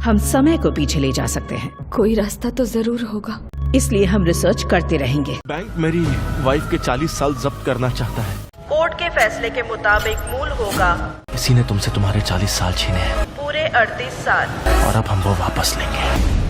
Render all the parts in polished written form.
हम समय को पीछे ले जा सकते हैं। कोई रास्ता तो जरूर होगा, इसलिए हम रिसर्च करते रहेंगे। बैंक मेरी वाइफ के 40 साल जब्त करना चाहता है। कोर्ट के फैसले के मुताबिक मूल होगा। किसी ने तुमसे तुम्हारे 40 साल छीने हैं, पूरे 38 साल, और अब हम वो वापस लेंगे।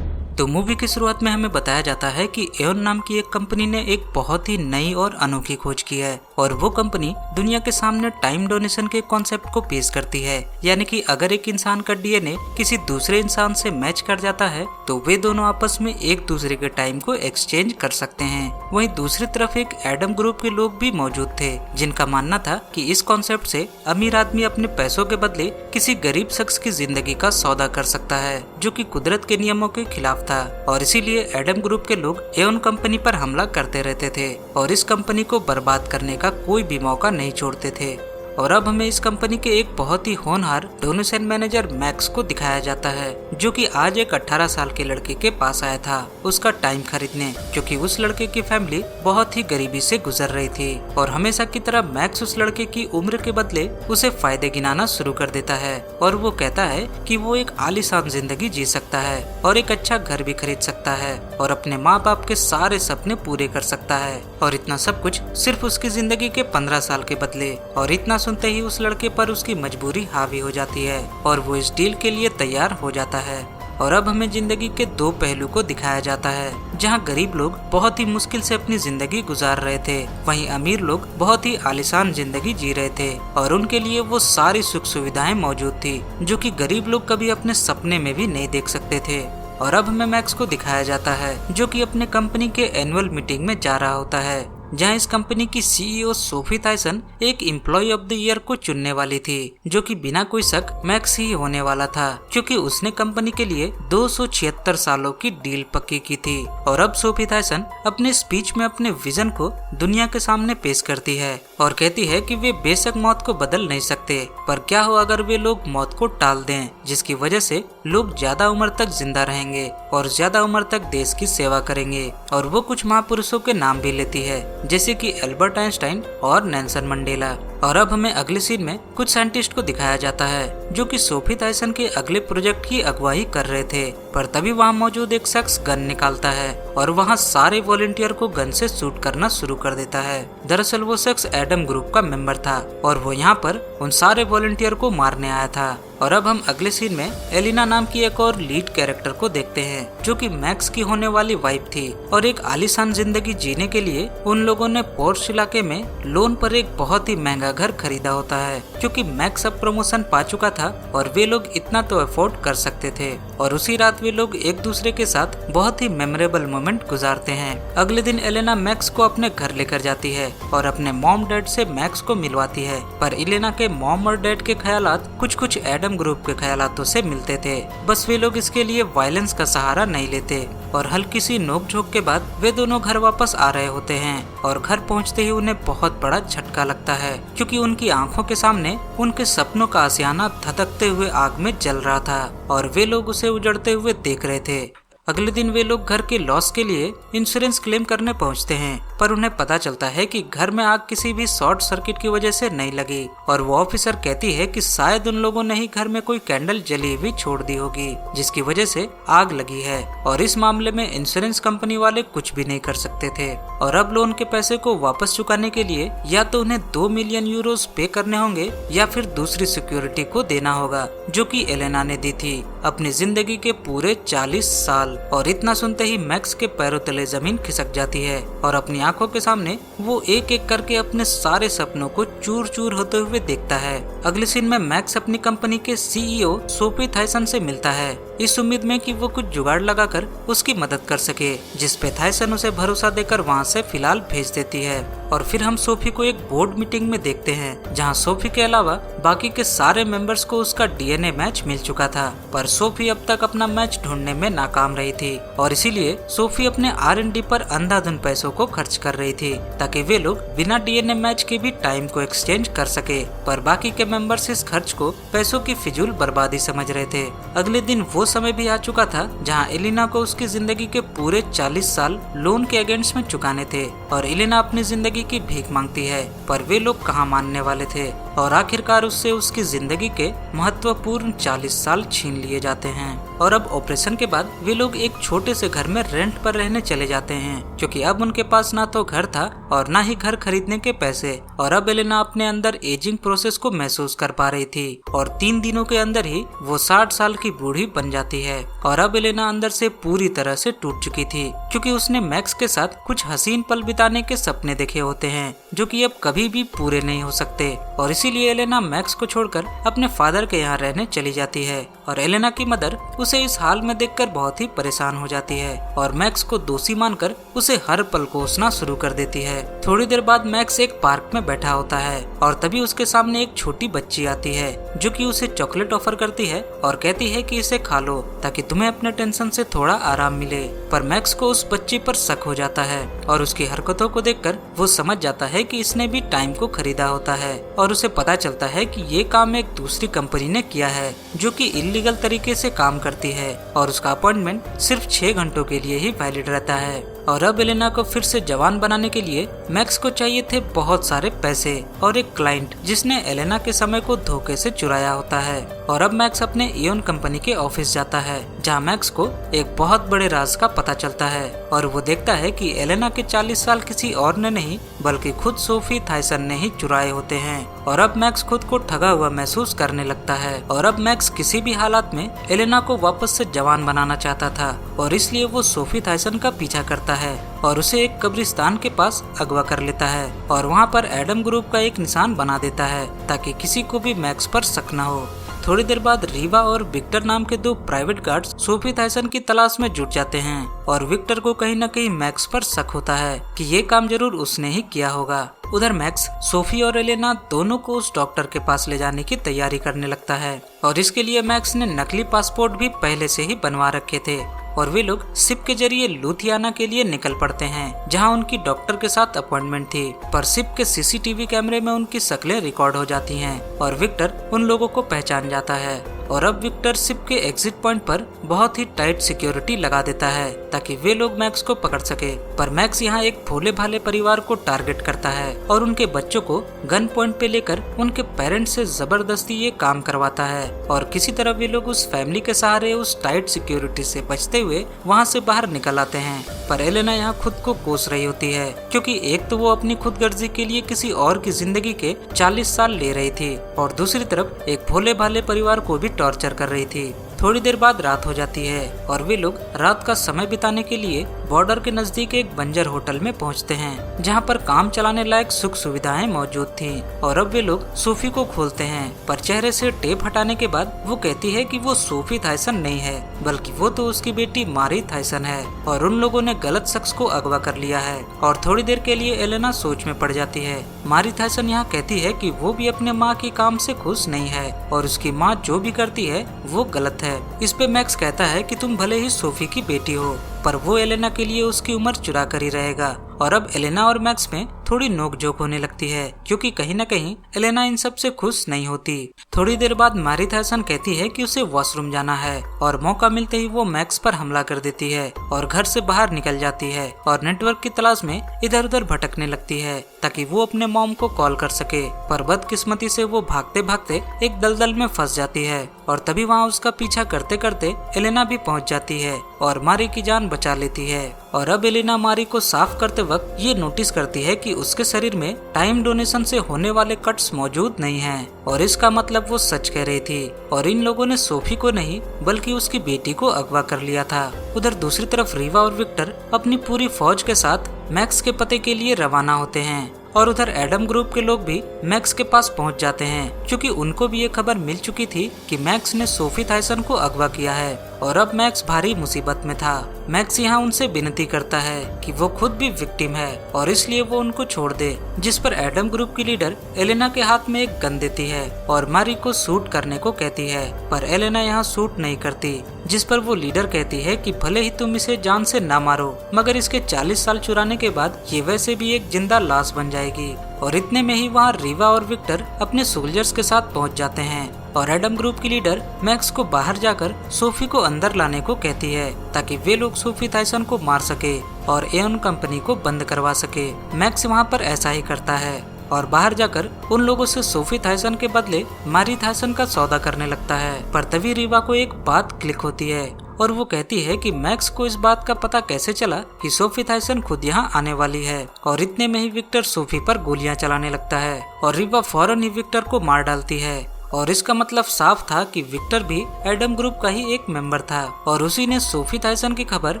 तो मूवी की शुरुआत में हमें बताया जाता है कि एओन नाम की एक कंपनी ने एक बहुत ही नई और अनोखी खोज की है, और वो कंपनी दुनिया के सामने टाइम डोनेशन के कॉन्सेप्ट को पेश करती है। यानी कि अगर एक इंसान का डीएनए किसी दूसरे इंसान से मैच कर जाता है तो वे दोनों आपस में एक दूसरे के टाइम को एक्सचेंज कर सकते हैं। वहीं दूसरी तरफ एक एडम ग्रुप के लोग भी मौजूद थे, जिनका मानना था कि इस कॉन्सेप्ट से अमीर आदमी अपने पैसों के बदले किसी गरीब शख्स की जिंदगी का सौदा कर सकता है, जो कि कुदरत के नियमों के खिलाफ था। और इसीलिए एडम ग्रुप के लोग एओन कंपनी पर हमला करते रहते थे और इस कंपनी को बर्बाद करने का कोई भी मौका नहीं छोड़ते थे। और अब हमें इस कंपनी के एक बहुत ही होनहार डोनेशन मैनेजर मैक्स को दिखाया जाता है, जो कि आज एक 18 साल के लड़के के पास आया था उसका टाइम खरीदने, क्योंकि उस लड़के की फैमिली बहुत ही गरीबी से गुजर रही थी। और हमेशा की तरह मैक्स उस लड़के की उम्र के बदले उसे फायदे गिनाना शुरू कर देता है, और वो कहता है कि वो एक आलीशान जिंदगी जी सकता है और एक अच्छा घर भी खरीद सकता है और अपने माँ बाप के सारे सपने पूरे कर सकता है, और इतना सब कुछ सिर्फ उसकी जिंदगी के 15 साल के बदले। और इतना सुनते ही उस लड़के पर उसकी मजबूरी हावी हो जाती है और वो इस डील के लिए तैयार हो जाता है। और अब हमें जिंदगी के दो पहलू को दिखाया जाता है, जहां गरीब लोग बहुत ही मुश्किल से अपनी जिंदगी गुजार रहे थे, वहीं अमीर लोग बहुत ही आलीशान जिंदगी जी रहे थे और उनके लिए वो सारी सुख सुविधाएं मौजूद थी जो कि गरीब लोग कभी अपने सपने में भी नहीं देख सकते थे। और अब हमें मैक्स को दिखाया जाता है, जो कि अपने कंपनी के एनुअल मीटिंग में जा रहा होता है, जहां इस कंपनी की सीईओ सोफी थायसन एक एम्प्लॉय ऑफ द ईयर को चुनने वाली थी, जो कि बिना कोई शक मैक्स ही होने वाला था, क्योंकि उसने कंपनी के लिए 276 सालों की डील पक्की की थी। और अब सोफी थायसन अपने स्पीच में अपने विजन को दुनिया के सामने पेश करती है और कहती है कि वे बेशक मौत को बदल नहीं सकते, पर क्या हो अगर वे लोग मौत को टाल दें, जिसकी वजह से लोग ज्यादा उम्र तक जिंदा रहेंगे और ज्यादा उम्र तक देश की सेवा करेंगे। और वो कुछ महापुरुषों के नाम भी लेती है, जैसे कि एल्बर्ट आइंस्टाइन और नेल्सन मंडेला। और अब हमें अगले सीन में कुछ साइंटिस्ट को दिखाया जाता है, जो कि सोफी थायसन के अगले प्रोजेक्ट की अगुवाई कर रहे थे, पर तभी वहां मौजूद एक शख्स गन निकालता है और वहां सारे वॉलंटियर को गन से शूट करना शुरू कर देता है। दरअसल वो शख्स एडम ग्रुप का मेंबर था और वो यहाँ पर उन सारे वॉलंटियर को मारने आया था। और अब हम अगले सीन में एलिना नाम की एक और लीड कैरेक्टर को देखते हैं, जो कि मैक्स की होने वाली वाइफ थी और एक आलीशान जिंदगी जीने के लिए उन लोगों ने पोर्श इलाके में लोन पर एक बहुत ही महंगा घर खरीदा होता है, क्योंकि मैक्स अब प्रमोशन पा चुका था और वे लोग इतना तो अफोर्ड कर सकते थे। और उसी रात वे लोग एक दूसरे के साथ बहुत ही मेमोरेबल मोमेंट गुजारते हैं। अगले दिन एलेना मैक्स को अपने घर लेकर जाती है और अपने मॉम डैड से मैक्स को मिलवाती है, पर एलेना के मॉम और डैड के ख्यालात कुछ एडम ग्रुप के ख्यालातों से मिलते थे। बस वे लोग इसके लिए वायलेंस का सहारा नहीं लेते और हल्की सी नोकझोंक के बाद वे दोनों घर वापस आ रहे होते हैं। और घर पहुंचते ही उन्हें बहुत बड़ा झटका लगता है, क्योंकि उनकी आंखों के सामने उनके सपनों का आशियाना धधकते हुए आग में जल रहा था और वे लोग उसे उजड़ते हुए देख रहे थे। अगले दिन वे लोग घर के लॉस के लिए इंश्योरेंस क्लेम करने पहुंचते हैं, पर उन्हें पता चलता है कि घर में आग किसी भी शॉर्ट सर्किट की वजह से नहीं लगी। और वो ऑफिसर कहती है कि शायद उन लोगों ने ही घर में कोई कैंडल जली हुई छोड़ दी होगी, जिसकी वजह से आग लगी है। और इस मामले में इंश्योरेंस कंपनी वाले कुछ भी नहीं कर सकते थे। और अब लोन के पैसे को वापस चुकाने के लिए या तो उन्हें 2 मिलियन यूरोस पे करने होंगे या फिर दूसरी सिक्योरिटी को देना होगा, जो कि एलेना ने दी थी अपनी जिंदगी के पूरे 40 साल। और इतना सुनते ही मैक्स के पैरों तले जमीन खिसक जाती है और अपनी आंखों के सामने वो एक एक करके अपने सारे सपनों को चूर चूर होते हुए देखता है। अगले सीन में मैक्स अपनी कंपनी के सीईओ सोफी थायसन से मिलता है, इस उम्मीद में कि वो कुछ जुगाड़ लगाकर उसकी मदद कर सके, जिसपे थायसन उसे भरोसा देकर वहाँ से फिलहाल भेज देती है। और फिर हम सोफी को एक बोर्ड मीटिंग में देखते हैं, जहाँ सोफी के अलावा बाकी के सारे मेंबर्स को उसका डीएनए मैच मिल चुका था, पर सोफी अब तक अपना मैच ढूंढने में नाकाम रही थी और इसीलिए सोफी अपने R&D पर अंधाधुंध पैसों को खर्च कर रही थी, ताकि वे लोग बिना डीएनए मैच के भी टाइम को एक्सचेंज कर सके। पर बाकी के मेंबर्स इस खर्च को पैसों की फिजूल बर्बादी समझ रहे थे। अगले दिन वो समय भी आ चुका था जहाँ एलिना को उसकी जिंदगी के पूरे 40 साल लोन के अगेंस्ट में चुकाने थे और एलिना अपनी जिंदगी की भीख मांगती है, पर वे लोग कहाँ मानने वाले थे। और आखिरकार उससे उसकी जिंदगी के महत्वपूर्ण 40 साल छीन लिए जाते हैं। और अब ऑपरेशन के बाद वे लोग एक छोटे से घर में रेंट पर रहने चले जाते हैं, क्योंकि अब उनके पास ना तो घर था और ना ही घर खरीदने के पैसे। और अब एलेना अपने अंदर एजिंग प्रोसेस को महसूस कर पा रही थी और 3 दिनों के अंदर ही वो 60 साल की बूढ़ी बन जाती है। और अब एलेना अंदर से पूरी तरह से टूट चुकी थी, क्योंकि उसने मैक्स के साथ कुछ हसीन पल बिताने के सपने देखे होते हैं जो कि अब कभी भी पूरे नहीं हो सकते। और इसीलिए एलेना मैक्स को छोड़कर अपने फादर के यहाँ रहने चली जाती है। और एलेना की मदर उसे इस हाल में देखकर बहुत ही परेशान हो जाती है और मैक्स को दोषी मानकर उसे हर पल कोसना शुरू कर देती है। थोड़ी देर बाद मैक्स एक पार्क में बैठा होता है और तभी उसके सामने एक छोटी बच्ची आती है जो कि उसे चॉकलेट ऑफर करती है और कहती है कि इसे खा लो ताकि तुम्हें अपने टेंशन से थोड़ा आराम मिले। पर मैक्स को उस बच्ची पर शक हो जाता है और उसकी हरकतों को देखकर वो समझ जाता है कि इसने भी टाइम को खरीदा होता है। और उसे पता चलता है कि ये काम एक दूसरी कंपनी ने किया है जो कि इल्लीगल तरीके से काम करती है और उसका अपॉइंटमेंट सिर्फ 6 घंटों के लिए ही वैलिड रहता है। और अब एलेना को फिर से जवान बनाने के लिए मैक्स को चाहिए थे बहुत सारे पैसे और एक क्लाइंट जिसने एलेना के समय को धोखे से चुराया होता है। और अब मैक्स अपने एओन कंपनी के ऑफिस जाता है जहां मैक्स को एक बहुत बड़े राज का पता चलता है और वो देखता है कि एलेना के 40 साल किसी और ने नहीं बल्कि खुद सोफी थायसन ने ही चुराए होते हैं। और अब मैक्स खुद को ठगा हुआ महसूस करने लगता है और अब मैक्स किसी भी हालात में एलेना को वापस से जवान बनाना चाहता था और इसलिए वो सोफी थायसन का पीछा करता है और उसे एक कब्रिस्तान के पास अगवा कर लेता है और वहाँ पर एडम ग्रुप का एक निशान बना देता है ताकि किसी को भी मैक्स पर शक न हो। थोड़ी देर बाद रीवा और विक्टर नाम के 2 प्राइवेट गार्ड्स सोफी थायसन की तलाश में जुट जाते हैं और विक्टर को कहीं न कहीं मैक्स पर शक होता है कि ये काम जरूर उसने ही किया होगा। उधर मैक्स सोफी और एलेना दोनों को उस डॉक्टर के पास ले जाने की तैयारी करने लगता है और इसके लिए मैक्स ने नकली पासपोर्ट भी पहले से ही बनवा रखे थे और वे लोग शिप के जरिए लुधियाना के लिए निकल पड़ते हैं जहां उनकी डॉक्टर के साथ अपॉइंटमेंट थी। पर शिप के सीसीटीवी कैमरे में उनकी शक्लें रिकॉर्ड हो जाती हैं और विक्टर उन लोगों को पहचान जाता है। और अब विक्टर शिप के एग्जिट पॉइंट पर बहुत ही टाइट सिक्योरिटी लगा देता है ताकि वे लोग मैक्स को पकड़ सके। पर मैक्स यहाँ एक भोले भाले परिवार को टारगेट करता है और उनके बच्चों को गन पॉइंट पे लेकर उनके पेरेंट्स से जबरदस्ती ये काम करवाता है और किसी तरह वे लोग उस फैमिली के सहारे उस टाइट सिक्योरिटी से बचते हुए वहाँ से बाहर निकल आते हैं। पर एलेना यहाँ खुद को कोस रही होती है क्योंकि एक तो वो अपनी खुदगर्जी के लिए किसी और की जिंदगी के 40 साल ले रही थी और दूसरी तरफ एक भोले भाले परिवार को भी टॉर्चर कर रही थी। थोड़ी देर बाद रात हो जाती है और वे लोग रात का समय बिताने के लिए बॉर्डर के नजदीक एक बंजर होटल में पहुंचते हैं जहां पर काम चलाने लायक सुख सुविधाएं मौजूद थीं। और अब वे लोग सोफी को खोलते हैं पर चेहरे से टेप हटाने के बाद वो कहती है कि वो सोफी थायसन नहीं है बल्कि वो तो उसकी बेटी मारी थायसन है और उन लोगों ने गलत शख्स को अगवा कर लिया है। और थोड़ी देर के लिए एलेना सोच में पड़ जाती है। मारी थायसन यहाँ कहती है कि वो भी अपने माँ के काम से खुश नहीं है और उसकी माँ जो भी करती है वो गलत है। इस पे मैक्स कहता है कि तुम भले ही सोफी की बेटी हो पर वो एलेना के लिए उसकी उम्र चुरा कर ही रहेगा। और अब एलेना और मैक्स में थोड़ी नोकझोंक होने लगती है क्योंकि कहीं न कहीं एलेना इन सब से खुश नहीं होती। थोड़ी देर बाद मारी थायसन कहती है कि उसे वॉशरूम जाना है और मौका मिलते ही वो मैक्स पर हमला कर देती है और घर से बाहर निकल जाती है और नेटवर्क की तलाश में इधर उधर भटकने लगती है ताकि वो अपने मॉम को कॉल कर सके। पर बदकिस्मती से वो भागते भागते एक दलदल में फंस जाती है और तभी वहाँ उसका पीछा करते करते एलेना भी पहुँच जाती है और मारी की जान बचा लेती है। और अब एलेना मारी को साफ करते वक्त ये नोटिस करती है कि उसके शरीर में टाइम डोनेशन से होने वाले कट्स मौजूद नहीं हैं और इसका मतलब वो सच कह रही थी और इन लोगों ने सोफी को नहीं बल्कि उसकी बेटी को अगवा कर लिया था। उधर दूसरी तरफ रीवा और विक्टर अपनी पूरी फौज के साथ मैक्स के पते के लिए रवाना होते हैं और उधर एडम ग्रुप के लोग भी मैक्स के पास पहुंच जाते हैं क्योंकि उनको भी ये खबर मिल चुकी थी कि मैक्स ने सोफी थायसन को अगवा किया है और अब मैक्स भारी मुसीबत में था। मैक्स यहाँ उनसे विनती करता है कि वो खुद भी विक्टिम है और इसलिए वो उनको छोड़ दे, जिस पर एडम ग्रुप की लीडर एलेना के हाथ में एक गन देती है और मारी को शूट करने को कहती है। पर एलेना यहाँ शूट नहीं करती, जिस पर वो लीडर कहती है कि भले ही तुम इसे जान से ना मारो मगर इसके 40 साल चुराने के बाद ये वैसे भी एक जिंदा लाश बन जाएगी। और इतने में ही वहाँ रीवा और विक्टर अपने सोल्जर्स के साथ पहुँच जाते हैं और एडम ग्रुप की लीडर मैक्स को बाहर जाकर सोफी को अंदर लाने को कहती है ताकि वे लोग सोफी थायसन को मार सके और एओन कंपनी को बंद करवा सके। मैक्स वहाँ पर ऐसा ही करता है और बाहर जाकर उन लोगों से सोफी थायसन के बदले मारी थायसन का सौदा करने लगता है। पर तभी रीवा को एक बात क्लिक होती है और वो कहती है कि मैक्स को इस बात का पता कैसे चला कि सोफी थायसन खुद यहाँ आने वाली है। और इतने में ही विक्टर सोफी पर गोलियां चलाने लगता है और रीवा फौरन ही विक्टर को मार डालती है। और इसका मतलब साफ था कि विक्टर भी एडम ग्रुप का ही एक मेंबर था और उसी ने सोफी थायसन की खबर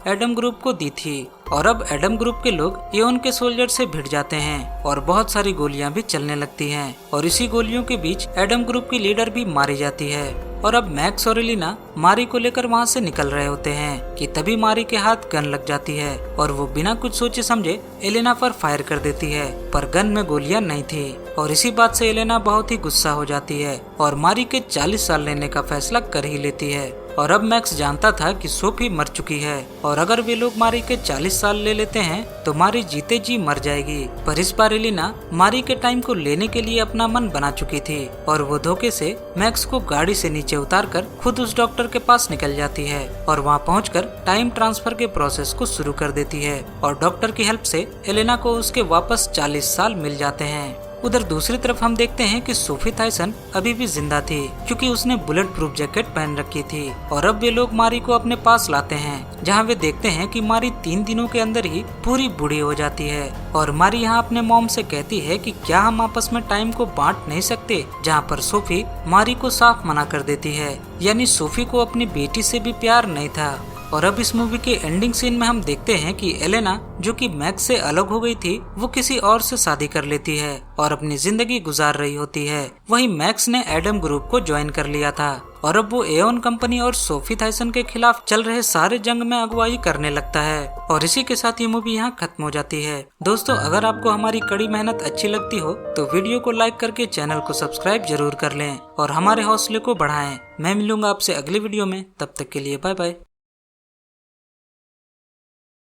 एडम ग्रुप को दी थी। और अब एडम ग्रुप के लोग एओन के सोल्जर से भिड़ जाते हैं और बहुत सारी गोलियां भी चलने लगती हैं। और इसी गोलियों के बीच एडम ग्रुप की लीडर भी मारी जाती है। और अब मैक्स और एलिना मारी को लेकर वहाँ से निकल रहे होते हैं कि तभी मारी के हाथ गन लग जाती है और वो बिना कुछ सोचे समझे एलिना पर फायर कर देती है, पर गन में गोलियां नहीं थी। और इसी बात से एलिना बहुत ही गुस्सा हो जाती है और मारी के 40 साल लेने का फैसला कर ही लेती है। और अब मैक्स जानता था कि सोफी मर चुकी है और अगर वे लोग मारी के 40 साल ले लेते हैं तो मारी जीते जी मर जाएगी। पर इस बार एलिना मारी के टाइम को लेने के लिए अपना मन बना चुकी थी और वो धोखे से मैक्स को गाड़ी से नीचे उतारकर खुद उस डॉक्टर के पास निकल जाती है और वहाँ पहुंचकर टाइम ट्रांसफर के प्रोसेस को शुरू कर देती है। और डॉक्टर की हेल्प से एलिना को उसके वापस 40 साल मिल जाते हैं। उधर दूसरी तरफ हम देखते हैं कि सोफी थायसन अभी भी जिंदा थी क्योंकि उसने बुलेट प्रूफ जैकेट पहन रखी थी। और अब वे लोग मारी को अपने पास लाते हैं जहां वे देखते हैं कि मारी 3 दिनों के अंदर ही पूरी बूढ़ी हो जाती है। और मारी यहाँ अपने मॉम से कहती है कि क्या हम आपस में टाइम को बांट नहीं सकते, जहाँ पर सोफी मारी को साफ मना कर देती है। यानी सोफी को अपनी बेटी से भी प्यार नहीं था। और अब इस मूवी के एंडिंग सीन में हम देखते हैं कि एलेना जो कि मैक्स से अलग हो गई थी वो किसी और से शादी कर लेती है और अपनी जिंदगी गुजार रही होती है। वहीं मैक्स ने एडम ग्रुप को ज्वाइन कर लिया था और अब वो एओन कंपनी और सोफी थायसन के खिलाफ चल रहे सारे जंग में अगुवाई करने लगता है। और इसी के साथ ये मूवी यहाँ खत्म हो जाती है। दोस्तों, अगर आपको हमारी कड़ी मेहनत अच्छी लगती हो तो वीडियो को लाइक करके चैनल को सब्सक्राइब जरूर कर लें और हमारे हौसले को बढ़ाएं। मैं मिलूंगा आपसे अगली वीडियो में, तब तक के लिए बाय बाय।